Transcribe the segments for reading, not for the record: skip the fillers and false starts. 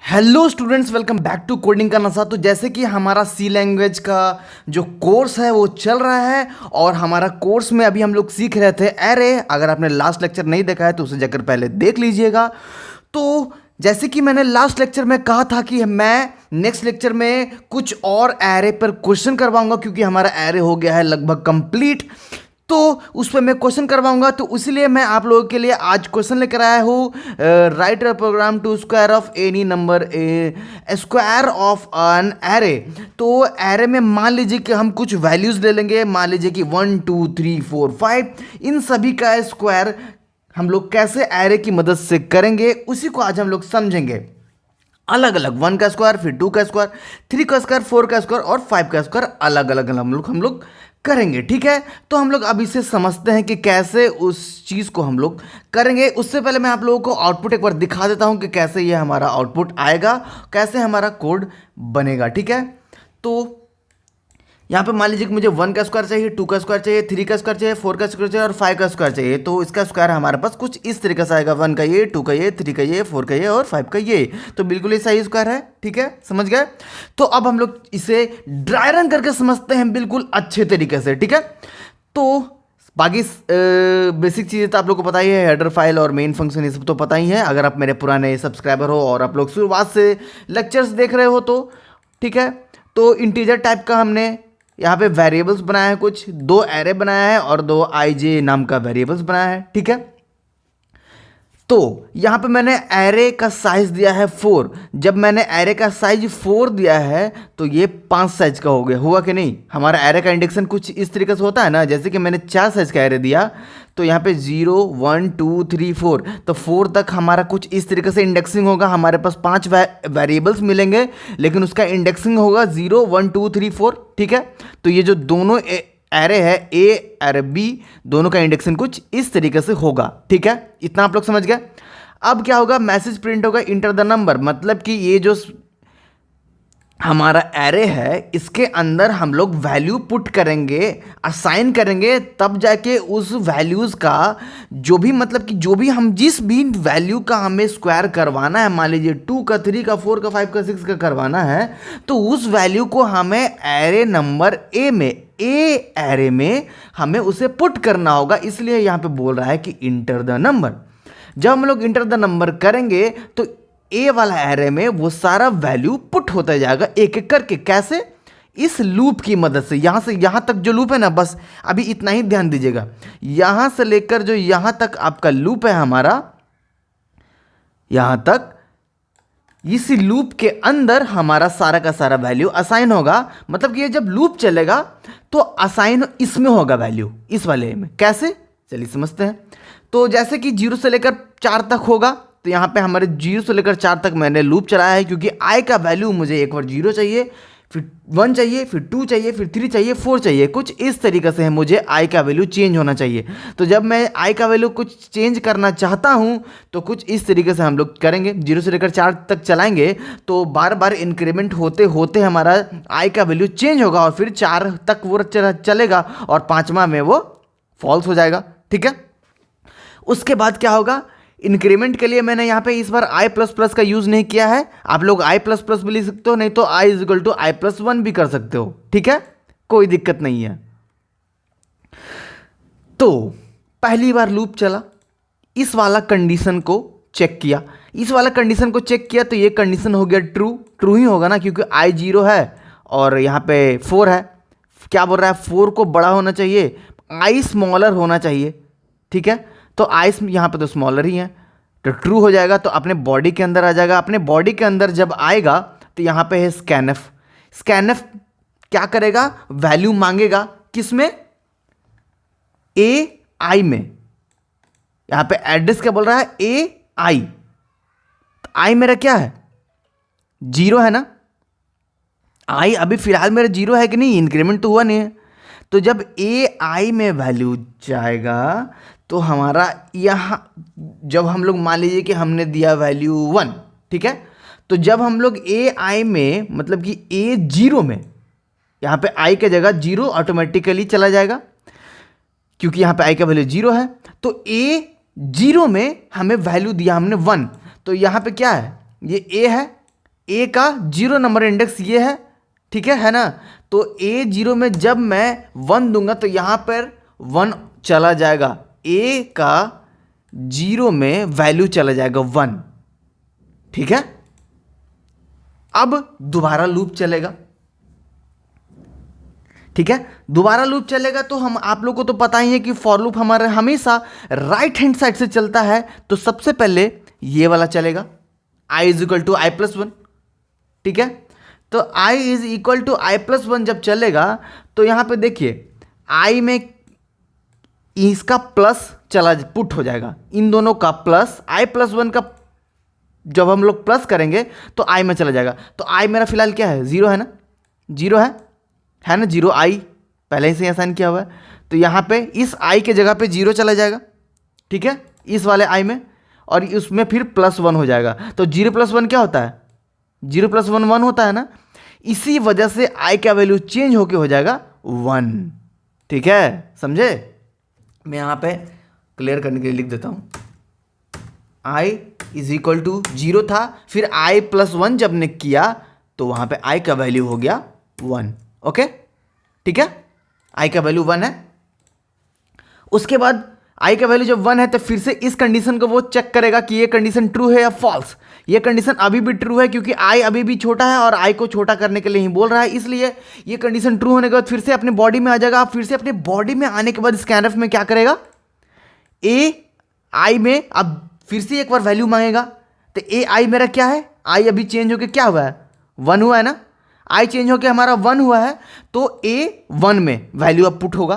Hello students, welcome back to coding का नशा। तो जैसे कि हमारा सी लैंग्वेज का जो कोर्स है वो चल रहा है और हमारा कोर्स में अभी हम लोग सीख रहे थे एरे। अगर आपने लास्ट लेक्चर नहीं देखा है तो उसे जाकर पहले देख लीजिएगा। तो जैसे कि मैंने लास्ट लेक्चर में कहा था कि मैं नेक्स्ट लेक्चर में कुछ और एरे पर क्वेश्चन करवाऊंगा, क्योंकि हमारा एरे हो गया है लगभग कंप्लीट। तो उस पर मैं क्वेश्चन करवाऊंगा। तो इसलिए मैं आप लोगों के लिए आज क्वेश्चन लेकर आया हूँ। Write a program to square of any number square of an array. तो एरे में मान लीजिए कि हम कुछ वैल्यूज ले लेंगे। मान लीजिए कि 1 2 3 4 5 इन सभी का स्क्वायर हम लोग कैसे एरे की मदद से करेंगे उसी को आज हम लोग समझेंगे। अलग अलग 1 का स्क्वायर, फिर 2 का स्क्वायर, 3 का स्क्वायर, 4 का स्क्वायर और 5 का स्क्वायर अलग अलग हम लोग करेंगे। ठीक है, तो हम लोग अब इसे समझते हैं कि कैसे उस चीज़ को हम लोग करेंगे। उससे पहले मैं आप लोगों को आउटपुट एक बार दिखा देता हूं कि कैसे ये हमारा आउटपुट आएगा, कैसे हमारा कोड बनेगा। ठीक है, तो यहाँ पे मान लीजिए कि मुझे 1 का स्क्वायर चाहिए, 2 का स्क्वायर चाहिए, 3 का स्क्वायर चाहिए, 4 का स्क्वायर चाहिए और 5 का स्क्वायर चाहिए। तो इसका स्क्वायर हमारे पास कुछ इस तरीके से आएगा। 1 का ये, 2 का ये, 3 का ये, 4 का ये और 5 का ये। तो बिल्कुल ही सही स्क्वायर है। ठीक है, समझ गए। तो अब हम लोग इसे ड्राई रन करके समझते हैं बिल्कुल अच्छे तरीके से। ठीक है, तो बाकी बेसिक चीज़ें तो आप लोग को पता ही है, हेडर फाइल और मेन फंक्शन ये सब तो पता ही है अगर आप मेरे पुराने सब्सक्राइबर हो और आप लोग शुरुआत से लेक्चर्स देख रहे हो तो। ठीक है, तो इंटीजर टाइप का हमने यहाँ पे वेरिएबल्स बनाया है, कुछ 2 एरे बनाया है और 2 आई नाम का वेरिएबल्स बनाया है। ठीक है, तो यहाँ पे मैंने एरे का साइज दिया है 4। जब मैंने एरे का साइज 4 दिया है तो ये 5 साइज का हो गया, हुआ कि नहीं। हमारा एरे का इंडेक्शन कुछ इस तरीके से होता है ना, जैसे कि मैंने 4 साइज का एरे दिया तो यहाँ पे 0 1 2 3 4, तो 4 तक हमारा कुछ इस तरीके से इंडेक्सिंग होगा। हमारे पास 5 वेरिएबल्स मिलेंगे लेकिन उसका इंडेक्सिंग होगा 0 1 2 3 4। ठीक है, तो ये जो दोनों एरे है ए एरे बी, दोनों का इंडेक्शन कुछ इस तरीके से होगा। ठीक है, इतना आप लोग समझ गए। अब क्या होगा, मैसेज प्रिंट होगा इंटर द नंबर, मतलब कि ये जो हमारा एरे है इसके अंदर हम लोग वैल्यू पुट करेंगे, असाइन करेंगे, तब जाके उस वैल्यूज़ का जो भी मतलब कि जो भी हम जिस भी वैल्यू का हमें स्क्वायर करवाना है, मान लीजिए 2 का, 3 का, 4 का, 5 का, 6 का करवाना है, तो उस वैल्यू को हमें एरे नंबर ए में, ए एरे में हमें उसे पुट करना होगा। इसलिए यहाँ पे बोल रहा है कि इंटर द नंबर। जब हम लोग इंटर द नंबर करेंगे तो ए वाला एरे में वो सारा वैल्यू पुट होता जाएगा एक एक करके। कैसे? इस लूप की मदद से। यहां तक जो लूप है ना, बस अभी इतना ही ध्यान दीजिएगा। यहां से लेकर जो यहां तक आपका लूप है हमारा, यहां तक इस लूप के अंदर हमारा सारा का सारा वैल्यू असाइन होगा। मतलब कि ये जब लूप चलेगा तो असाइन इसमें होगा वैल्यू, इस वाले में। कैसे? चलिए समझते हैं। तो जैसे कि 0 से लेकर 4 तक होगा, तो यहाँ पे हमारे 0 से लेकर 4 तक मैंने लूप चलाया है, क्योंकि आई का वैल्यू मुझे एक बार 0 चाहिए, फिर 1 चाहिए, फिर 2 चाहिए, फिर 3 चाहिए, 4 चाहिए। कुछ इस तरीके से है, मुझे आई का वैल्यू चेंज होना चाहिए। तो जब मैं आई का वैल्यू कुछ चेंज करना चाहता हूँ तो कुछ इस तरीके से हम लोग करेंगे। 0 से लेकर 4 तक चलाएंगे तो बार बार इंक्रीमेंट होते होते हमारा आई का वैल्यू चेंज होगा और फिर 4 तक वो चलेगा और 5वां में वो फॉल्स हो जाएगा। ठीक है, उसके बाद क्या होगा, इंक्रीमेंट के लिए मैंने यहाँ पे इस बार आई प्लस प्लस का यूज नहीं किया है। आप लोग आई प्लस प्लस भी लिख सकते हो, नहीं तो I is equal to I plus 1 भी कर सकते हो। ठीक है, कोई दिक्कत नहीं है। तो पहली बार लूप चला, इस वाला कंडीशन को चेक किया, इस वाला कंडीशन को चेक किया तो ये कंडीशन हो गया ट्रू। ट्रू ही होगा ना, क्योंकि आई 0 है और यहाँ पे 4 है। क्या बोल रहा है, 4 को बड़ा होना चाहिए, आई स्मॉलर होना चाहिए। ठीक है, तो आई यहाँ पे तो स्मॉलर ही है, तो ट्रू हो जाएगा। तो अपने बॉडी के अंदर आ जाएगा। अपने बॉडी के अंदर जब आएगा तो यहाँ पे है स्कैनफ। स्कैनफ क्या करेगा, वैल्यू मांगेगा किसमें, ए आई में। यहाँ पे एड्रेस क्या बोल रहा है, ए आई। तो आई मेरा क्या है, 0 है ना। आई अभी फिलहाल मेरा 0 है कि नहीं, इंक्रीमेंट तो हुआ नहीं है। तो जब ए आई में वैल्यू जाएगा तो हमारा यहाँ, जब हम लोग मान लीजिए कि हमने दिया वैल्यू 1, ठीक है, तो जब हम लोग ए आई में मतलब कि ए 0 में, यहाँ पे आई के जगह 0 ऑटोमेटिकली चला जाएगा, क्योंकि यहाँ पे आई का वैल्यू 0 है। तो ए 0 में हमें वैल्यू दिया हमने 1, तो यहाँ पे क्या है, ये ए है, ए का 0 नंबर इंडेक्स ये है ना। तो A0 में जब मैं 1 दूंगा तो यहाँ पर 1 चला जाएगा, ए का 0 में वैल्यू चला जाएगा 1, ठीक है। अब दोबारा लूप चलेगा, ठीक है, दोबारा लूप चलेगा। तो हम आप लोग को तो पता ही है कि फॉर लूप हमारा हमेशा राइट हैंड साइड से चलता है। तो सबसे पहले ये वाला चलेगा, i is equal to I plus 1, ठीक है। तो i is equal to I plus 1 जब चलेगा तो यहां पे देखिए i में इसका प्लस चला पुट हो जाएगा, इन दोनों का प्लस, i प्लस 1 का जब हम लोग प्लस करेंगे तो i में चला जाएगा। तो i मेरा फिलहाल क्या है, 0 है ना, 0 है ना, 0 i पहले ही से असाइन किया हुआ है। तो यहाँ पे इस i के जगह पे 0 चला जाएगा, ठीक है, इस वाले i में, और उसमें फिर +1 हो जाएगा। तो 0 + 1 क्या होता है, 0 + 1 1 होता है ना। इसी वजह से i का वैल्यू चेंज होके हो जाएगा 1, ठीक है, समझे। मैं यहाँ पे क्लियर करने के लिए लिख देता हूँ, i इज इक्वल टू 0 था, फिर i + 1 जब ने किया तो वहाँ पे i का वैल्यू हो गया 1, ओके, ठीक है, i का वैल्यू 1 है। उसके बाद i का वैल्यू जब 1 है तो फिर से इस कंडीशन को वो चेक करेगा कि ये कंडीशन ट्रू है या फॉल्स। ये कंडीशन अभी भी ट्रू है क्योंकि i अभी भी छोटा है और i को छोटा करने के लिए ही बोल रहा है, इसलिए ये कंडीशन ट्रू होने के बाद फिर से अपने बॉडी में आ जाएगा। फिर से अपने बॉडी में आने के बाद स्कैनफ में क्या करेगा, ai में अब फिर से एक बार वैल्यू मांगेगा। तो ai मेरा क्या है, i अभी चेंज होके क्या हुआ है, 1 हुआ है ना, i चेंज होके हमारा 1 हुआ है। तो a1 में वैल्यू अब पुट होगा।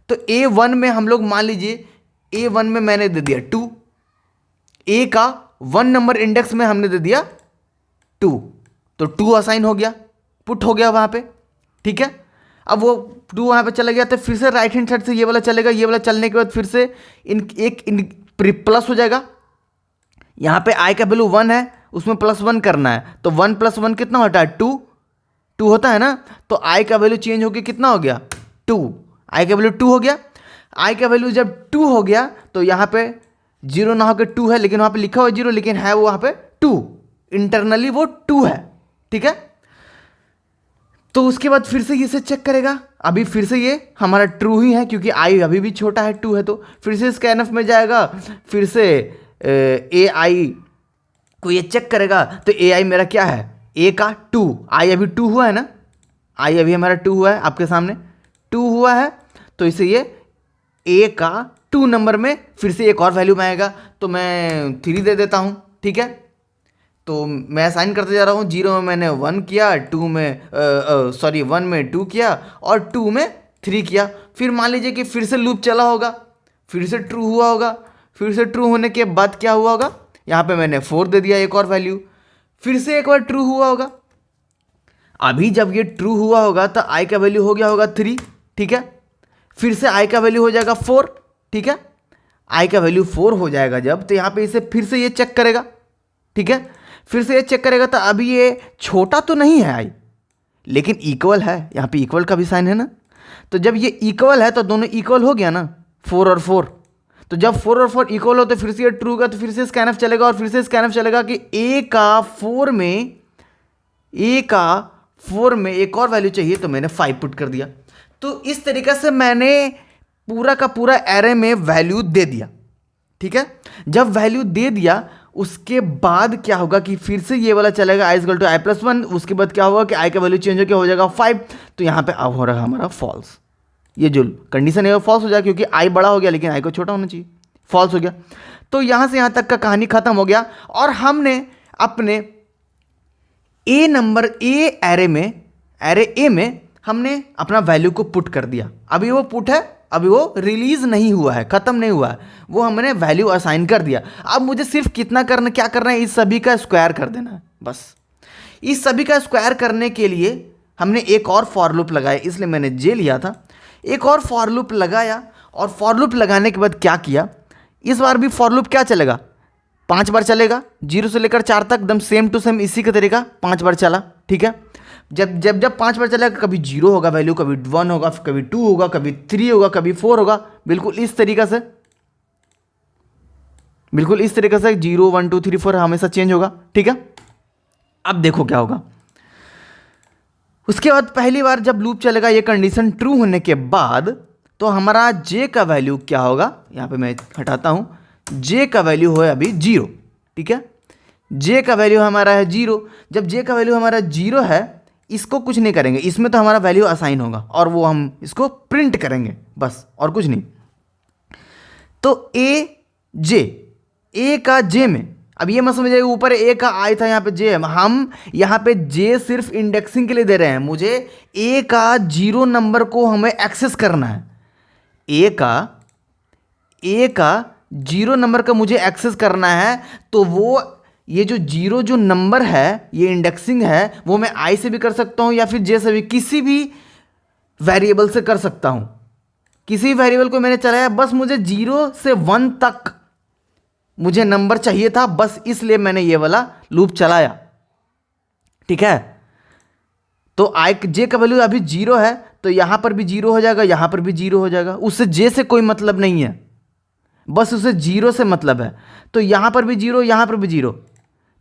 तो a1 में हम लोग मान लीजिए a1 में मैंने दे दिया 2, a का 1 नंबर इंडेक्स में हमने दे दिया 2, तो 2 असाइन हो गया, पुट हो गया वहाँ पे, ठीक है। अब वो 2 वहाँ पे चला गया तो फिर से राइट हैंड साइड से ये वाला चलेगा, ये वाला चलने के बाद फिर से इन प्लस हो जाएगा। यहाँ पे i का वैल्यू 1 है, उसमें +1 करना है, तो 1 + 1 कितना होता है, 2 होता है ना। तो i का वैल्यू चेंज होकर कितना हो गया, 2, i का वैल्यू 2 हो गया। i का वैल्यू जब 2 हो गया तो यहाँ पे 0 ना होकर 2 है, लेकिन वहाँ पे लिखा हुआ 0, लेकिन है वो वहाँ पे 2, इंटरनली वो 2 है, ठीक है। तो उसके बाद फिर से इसे चेक करेगा, अभी फिर से ये हमारा ट्रू ही है क्योंकि i अभी भी छोटा है, 2 है। तो फिर से स्कैनफ में जाएगा, फिर से ai को ये चेक करेगा। तो ai मेरा क्या है, a का 2, i अभी 2 हुआ है ना, i अभी हमारा 2 हुआ है, आपके सामने 2 हुआ है। तो इसे ये a का 2 नंबर में फिर से एक और वैल्यू में आएगा, तो मैं 3 दे देता हूँ, ठीक है। तो मैं असाइन करते जा रहा हूँ, 0 में मैंने 1 किया, 2 में 1 में 2 किया और 2 में 3 किया। फिर मान लीजिए कि फिर से लूप चला होगा, फिर से ट्रू हुआ होगा, फिर से ट्रू होने के बाद क्या हुआ होगा, यहाँ पे मैंने 4 दे दिया, एक और वैल्यू, फिर से एक बार ट्रू हुआ होगा। अभी जब ये ट्रू हुआ होगा तो i का वैल्यू हो गया होगा 3, ठीक है। फिर से i का वैल्यू हो जाएगा 4, ठीक है, i का वैल्यू 4 हो जाएगा जब, तो यहाँ पे इसे फिर से ये चेक करेगा, ठीक है, फिर से ये चेक करेगा। तो अभी ये छोटा तो नहीं है i, लेकिन इक्वल है, यहाँ पे इक्वल का भी साइन है ना। तो जब ये इक्वल है तो दोनों इक्वल हो गया ना, 4 और 4। तो जब 4 और 4 इक्वल हो तो फिर से ये ट्रू का, तो फिर से स्कैनफ चलेगा और फिर से स्कैनफ चलेगा कि a का 4 में एक और वैल्यू चाहिए, तो मैंने 5 पुट कर दिया। तो इस तरीके से मैंने पूरा का पूरा एरे में वैल्यू दे दिया, ठीक है। जब वैल्यू दे दिया उसके बाद क्या होगा कि फिर से ये वाला चलेगा i = i + 1। उसके बाद क्या होगा कि i का वैल्यू चेंज होकर हो जाएगा 5। तो यहाँ पे अब हो रहा है हमारा फॉल्स, ये जो कंडीशन है वो फॉल्स हो जाएगा क्योंकि i बड़ा हो गया लेकिन i को छोटा होना चाहिए, फॉल्स हो गया। तो यहाँ से यहाँ तक का कहानी खत्म हो गया और हमने अपने एरे ए में हमने अपना वैल्यू को पुट कर दिया। अभी वो पुट है, अभी वो रिलीज नहीं हुआ है, खत्म नहीं हुआ है, वो हमने वैल्यू असाइन कर दिया। अब मुझे सिर्फ क्या करना है, इस सभी का स्क्वायर कर देना है बस। इस सभी का स्क्वायर करने के लिए हमने एक और फॉर लूप लगाया, इसलिए मैंने जे लिया था। एक और फॉर लूप लगाया और फॉर लूप लगाने के बाद क्या किया, इस बार भी फॉर लूप क्या चलेगा, 5 बार चलेगा, 0 से लेकर 4 तक एकदम सेम टू सेम इसी का तरीका 5 बार चला, ठीक है। जब 5 बार चलेगा, कभी 0 होगा वैल्यू, कभी 1 होगा, कभी 2 होगा, कभी 3 होगा, कभी 4 होगा, बिल्कुल इस तरीका से 0 1 2 3 4 हमेशा चेंज होगा, ठीक है। अब देखो क्या होगा। उसके बाद पहली बार जब लूप चलेगा ये कंडीशन ट्रू होने के बाद, तो हमारा जे का वैल्यू क्या होगा, यहाँ पे मैं हटाता हूँ, जे का वैल्यू है अभी 0, ठीक है। जे का वैल्यू हमारा है 0। जब जे का वैल्यू हमारा 0 है, इसको कुछ नहीं करेंगे, इसमें तो हमारा वैल्यू असाइन होगा और वो हम इसको प्रिंट करेंगे बस, और कुछ नहीं। तो ए का जे में, अब ये मत समझिएगा ऊपर ए का आई था, यहाँ पे जे है, हम यहाँ पे जे सिर्फ इंडेक्सिंग के लिए दे रहे हैं। मुझे ए का 0 नंबर को हमें एक्सेस करना है। ए का 0 नंबर का मुझे एक्सेस करना है, तो वो ये जो 0 जो नंबर है, ये इंडेक्सिंग है, वो मैं आई से भी कर सकता हूँ या फिर जे से भी, किसी भी वेरिएबल से कर सकता हूँ। किसी वेरिएबल को मैंने चलाया, बस मुझे 0 से 1 तक मुझे नंबर चाहिए था, बस इसलिए मैंने ये वाला लूप चलाया, ठीक है। तो आई जे का वैल्यू अभी 0 है, तो यहां पर भी 0 हो जाएगा, यहां पर भी 0 हो जाएगा। उससे जे से कोई मतलब नहीं है, बस उसे 0 से मतलब है। तो यहां पर भी 0, यहां पर भी 0।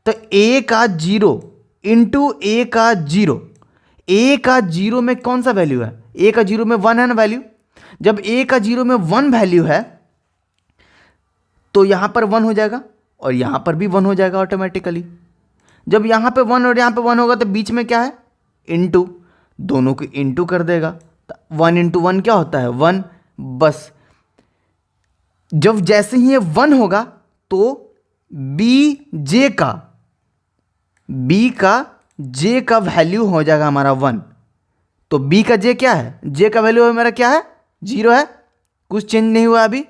तो ए का 0 इंटू ए का 0, ए का 0 में कौन सा वैल्यू है, ए का 0 में 1 है ना वैल्यू। जब ए का 0 में 1 वैल्यू है, तो यहां पर 1 हो जाएगा और यहां पर भी 1 हो जाएगा ऑटोमेटिकली। जब यहां पे 1 और यहां पे 1 होगा, तो बीच में क्या है, इंटू, दोनों को इंटू कर देगा। 1 इंटू 1 क्या होता है, 1। बस जब जैसे ही ये 1 होगा, तो बी का जे का वैल्यू हो जाएगा हमारा 1। तो बी का जे क्या है, जे का वैल्यू हमारा क्या है, 0 है, कुछ चेंज नहीं हुआ अभी,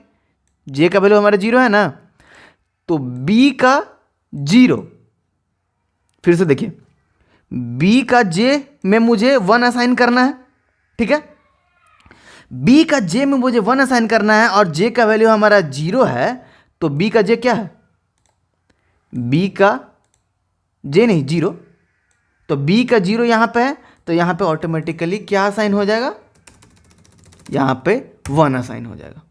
जे का वैल्यू हमारा 0 है ना। तो बी का 0, फिर से देखिए, बी का जे में मुझे 1 असाइन करना है, ठीक है। बी का जे में मुझे 1 असाइन करना है और जे का वैल्यू हमारा 0 है, तो बी का जे क्या है, बी का जे नहीं 0, तो बी का 0 यहां पे है, तो यहां पे ऑटोमेटिकली क्या असाइन हो जाएगा, यहां पे 1 असाइन हो जाएगा,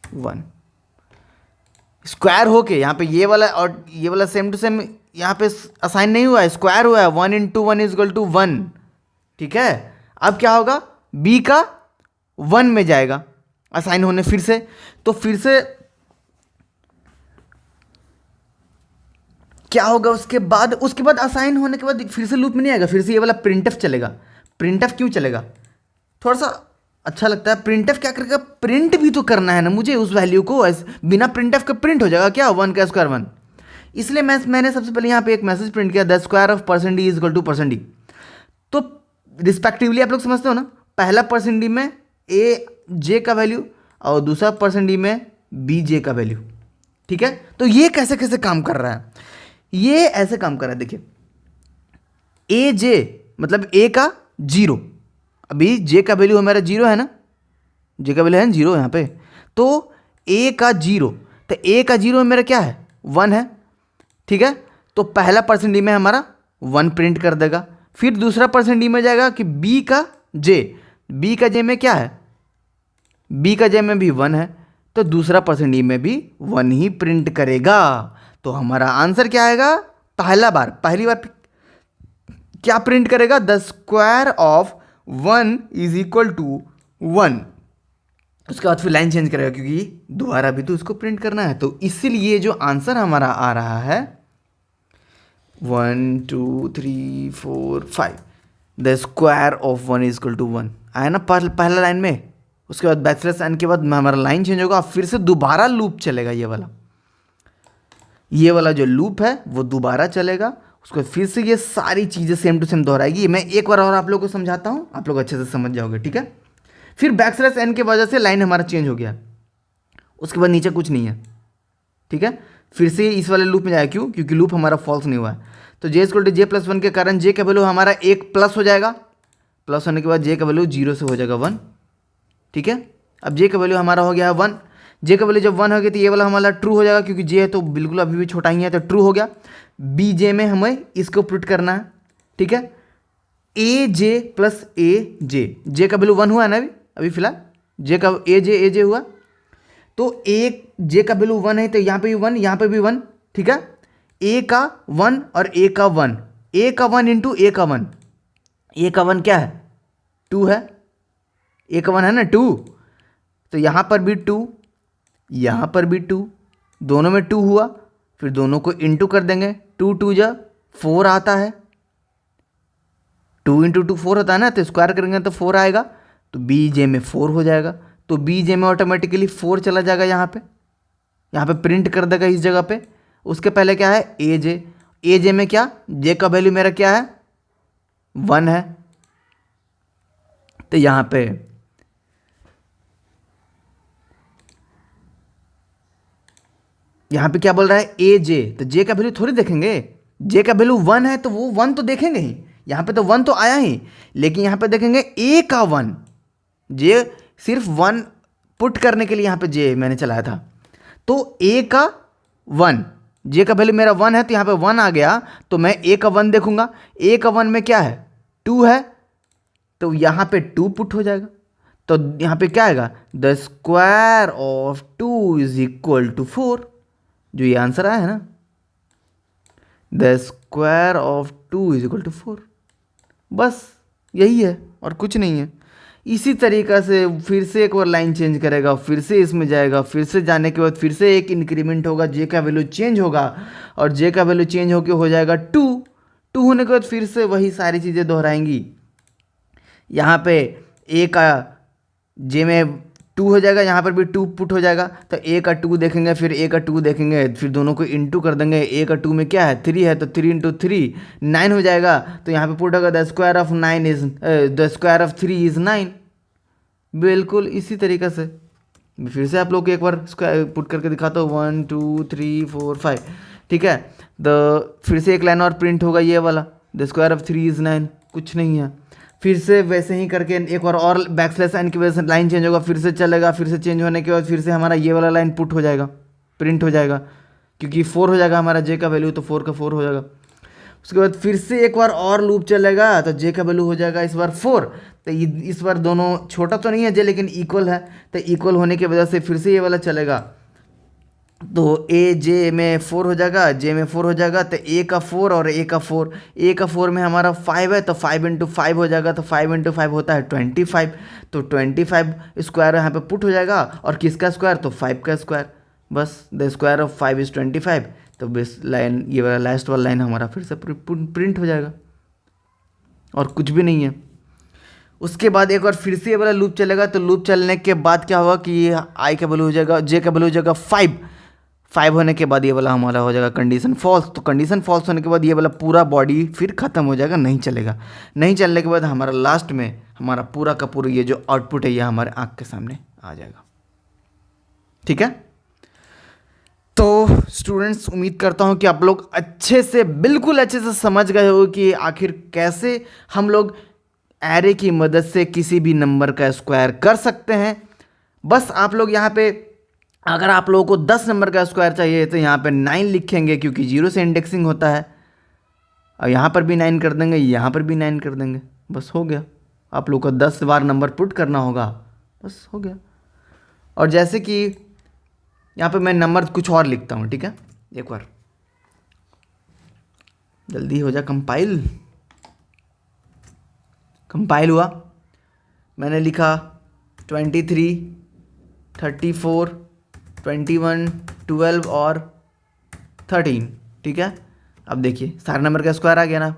1 स्क्वायर होके यहां पे ये वाला और ये वाला सेम टू सेम यहां पे असाइन नहीं हुआ है, स्क्वायर हुआ है। 1 इंटू 1 इज इक्वल टू 1, ठीक है। अब क्या होगा, बी का 1 में जाएगा असाइन होने फिर से, तो फिर से क्या होगा, उसके बाद असाइन होने के बाद फिर से लूप में नहीं आएगा, फिर से ये वाला प्रिंटफ चलेगा। प्रिंटफ क्यों चलेगा, थोड़ा सा अच्छा लगता है। प्रिंटफ क्या करेगा, प्रिंट भी तो करना है ना मुझे उस वैल्यू को, बिना प्रिंटफ के प्रिंट हो जाएगा क्या, 1 का स्क्वायर 1। इसलिए मैंने सबसे पहले यहाँ पे एक मैसेज प्रिंट किया, the square of % is equal to %d। तो रिस्पेक्टिवली आप लोग समझते हो ना, पहला %d में ए जे का वैल्यू और दूसरा %d में बी जे का वैल्यू, ठीक है। तो ये कैसे कैसे काम कर रहा है, ये ऐसे काम कर रहा है, देखिए ए जे मतलब ए का 0, अभी जे का वैल्यू हमारा 0 है ना, जे का वैल्यू है 0 यहाँ पे, तो ए का 0, तो ए का 0 में मेरा क्या है, 1 है, ठीक है। तो पहला %d में हमारा 1 प्रिंट कर देगा, फिर दूसरा %d में जाएगा कि बी का जे में क्या है, बी का जे में भी 1 है, तो दूसरा %d में भी 1 ही प्रिंट करेगा। तो हमारा आंसर क्या आएगा, पहली बार क्या प्रिंट करेगा, the square of 1 is equal to 1। उसके बाद फिर लाइन चेंज करेगा क्योंकि दोबारा भी तो उसको प्रिंट करना है। तो इसीलिए जो आंसर हमारा आ रहा है 1 2 3 4 5, the square of 1 is equal to 1 आया ना पहला लाइन में। उसके बाद बैकस्लैश n के बाद हमारा लाइन चेंज होगा, फिर से दोबारा लूप चलेगा, ये वाला जो लूप है वो दोबारा चलेगा। उसको फिर से ये सारी चीज़ें सेम टू सेम दोहराएगी। मैं एक बार और आप लोगों को समझाता हूँ, आप लोग अच्छे से समझ जाओगे, ठीक है। फिर बैकस्लैश n की वजह से लाइन हमारा चेंज हो गया, उसके बाद नीचे कुछ नहीं है, ठीक है। फिर से इस वाले लूप में जाएगा, क्यों, क्योंकि लूप हमारा फॉल्स नहीं हुआ है। तो J equal to J plus 1 के कारण जे का वैल्यू हमारा 1 प्लस हो जाएगा, प्लस होने के बाद जे का वैल्यू 0 से हो जाएगा 1, ठीक है। अब जे का वैल्यू हमारा हो गया 1, जे का वैल्यू जब 1 हो गया तो ये वाला हमारा ट्रू हो जाएगा, क्योंकि जे है तो बिल्कुल अभी भी छोटा ही है, तो ट्रू हो गया। बी जे में हमें इसको पुट करना है, ठीक है। ए जे प्लस ए जे का वैल्यू 1 हुआ है ना अभी फिलहाल, जे का ए जे हुआ, तो ए जे का वैल्यू 1 है, तो यहाँ पे भी 1, यहाँ पे भी 1, ठीक है। ए का 1 और ए का 1, ए का 1 इंटू ए का 1, ए का 1 क्या है 2 है, ए का 1 है ना 2, तो यहाँ पर भी 2, यहाँ पर भी 2, दोनों में 2 हुआ, फिर दोनों को इंटू कर देंगे, 2 2 जा 4 आता है, 2 इंटू 2 4 होता है ना, तो स्क्वायर करेंगे तो 4 आएगा, तो बी जे में 4 हो जाएगा, तो बी जे में ऑटोमेटिकली 4 चला जाएगा, यहाँ पे प्रिंट कर देगा इस जगह पे। उसके पहले क्या है ए जे, ए जे में क्या, जे का वैल्यू मेरा क्या है 1 है, तो यहाँ पे क्या बोल रहा है ए जे, तो जे का वैल्यू थोड़ी देखेंगे, जे का वैल्यू 1 है तो वो 1 तो देखेंगे ही, यहाँ पे तो 1 तो आया ही, लेकिन यहाँ पे देखेंगे ए का 1, जे सिर्फ 1 पुट करने के लिए यहाँ पे जे मैंने चलाया था, तो ए का 1, जे का वैल्यू मेरा 1 है तो यहाँ पे 1 आ गया, तो मैं ए का 1 देखूंगा, ए का 1 में क्या है 2 है, तो यहाँ पे 2 पुट हो जाएगा, तो यहाँ पे क्या आएगा the square of 2 is equal to 4, जो ये आंसर आया है ना, the square of 2 is equal to 4, बस यही है और कुछ नहीं है। इसी तरीक़ा से फिर से एक और लाइन चेंज करेगा, फिर से इसमें जाएगा, फिर से जाने के बाद फिर से एक इंक्रीमेंट होगा, जे का वैल्यू चेंज होगा, और जे का वैल्यू चेंज होकर हो जाएगा 2, 2 होने के बाद फिर से वही सारी चीज़ें दोहराएंगी। यहाँ पे ए का जे में 2 हो जाएगा, यहाँ पर भी 2 पुट हो जाएगा, तो ए का 2 देखेंगे, फिर ए का 2 देखेंगे, फिर दोनों को इंटू कर देंगे, ए का 2 में क्या है 3 है, तो 3 इंटू 3 9 हो जाएगा, तो यहाँ पे पुट होगा द स्क्वायर ऑफ 3 इज़ 9। बिल्कुल इसी तरीक़े से फिर से आप लोग को एक बार स्क्वायर पुट करके दिखाता हूँ, 1 2 3 4 5, ठीक है, फिर से एक लाइन और प्रिंट होगा ये वाला, द स्क्वायर ऑफ 3 इज़ 9, कुछ नहीं है, फिर से वैसे ही करके एक और बैकस्लैश साइन की वजह से लाइन चेंज होगा, फिर से चलेगा, फिर से चेंज होने के बाद फिर से हमारा ये वाला लाइन पुट हो जाएगा, प्रिंट हो जाएगा, क्योंकि 4 हो जाएगा हमारा जे का वैल्यू, तो 4 का 4 हो जाएगा। उसके बाद फिर से एक बार और लूप चलेगा, तो जे का वैल्यू हो जाएगा इस बार 4, तो इस बार दोनों छोटा तो नहीं है जे, लेकिन इक्वल है, तो इक्वल होने की वजह से फिर से ये वाला चलेगा, तो ए जे में 4 हो जाएगा, जे में 4 हो जाएगा, तो ए का 4 और ए का 4, ए का 4 में हमारा 5 है, तो 5 इंटू 5 हो जाएगा, तो 5 इंटू 5 होता है 25, तो 25 स्क्वायर यहाँ पे पुट हो जाएगा, और किसका स्क्वायर, तो 5 का स्क्वायर, बस द स्क्वायर ऑफ 5 इज़ 25, तो बस लाइन ये वाला लास्ट वाला लाइन हमारा फिर से प्रिंट हो जाएगा, और कुछ भी नहीं है। उसके बाद एक बार फिर से ये वाला लूप चलेगा, तो लूप चलने के बाद क्या होगा कि आई का वैल्यू हो जाएगा, जे का वैल्यू हो जाएगा 5 होने के बाद ये वाला हमारा हो जाएगा कंडीशन फॉल्स, तो कंडीशन फॉल्स होने के बाद ये वाला पूरा बॉडी फिर ख़त्म हो जाएगा, नहीं चलेगा, नहीं चलने के बाद हमारा लास्ट में हमारा पूरा का पूरा ये जो आउटपुट है ये हमारे आँख के सामने आ जाएगा। ठीक है, तो स्टूडेंट्स उम्मीद करता हूँ कि आप लोग अच्छे से बिल्कुल अच्छे से समझ गए हो कि आखिर कैसे हम लोग एरे की मदद से किसी भी नंबर का स्क्वायर कर सकते हैं। बस आप लोग यहाँ पे अगर आप लोगों को 10 नंबर का स्क्वायर चाहिए तो यहाँ पे 9 लिखेंगे, क्योंकि 0 से इंडेक्सिंग होता है, और यहाँ पर भी 9 कर देंगे, यहाँ पर भी 9 कर देंगे, बस हो गया। आप लोग को 10 बार नंबर पुट करना होगा, बस हो गया। और जैसे कि यहाँ पे मैं नंबर कुछ और लिखता हूँ, ठीक है, एक बार जल्दी हो जा, कंपाइल हुआ, मैंने लिखा 23, 34, 21, 12 और 13, ठीक है। अब देखिए सारे नंबर का स्क्वायर आ गया ना,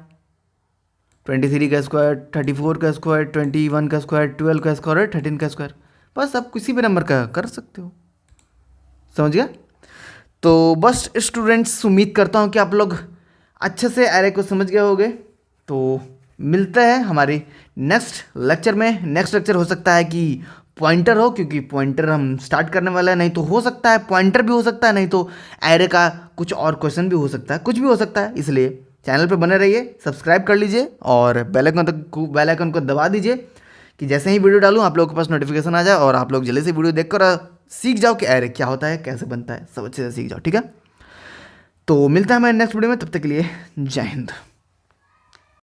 23 का स्क्वायर, 34 का स्क्वायर, 21 का स्क्वायर, 12 का स्क्वायर, 13 का स्क्वायर, बस अब किसी भी नंबर का कर सकते हो, समझ गया। तो बस स्टूडेंट्स उम्मीद करता हूँ कि आप लोग अच्छे से एरे को समझ गए होंगे। तो मिलते हैं हमारे नेक्स्ट लेक्चर में। नेक्स्ट लेक्चर हो सकता है कि पॉइंटर हो, क्योंकि पॉइंटर हम स्टार्ट करने वाला है, नहीं तो हो सकता है पॉइंटर भी हो सकता है, नहीं तो एरे का कुछ और क्वेश्चन भी हो सकता है, कुछ भी हो सकता है। इसलिए चैनल पे बने रहिए, सब्सक्राइब कर लीजिए और बेल आइकन को दबा दीजिए कि जैसे ही वीडियो डालूँ आप लोगों के पास नोटिफिकेशन आ जाए और आप लोग जल्दी से वीडियो देखकर सीख जाओ कि एरे क्या होता है, कैसे बनता है, सब अच्छे से सीख जाओ, ठीक है। तो मिलता है हमारे नेक्स्ट वीडियो में, तब तक के लिए जय हिंद।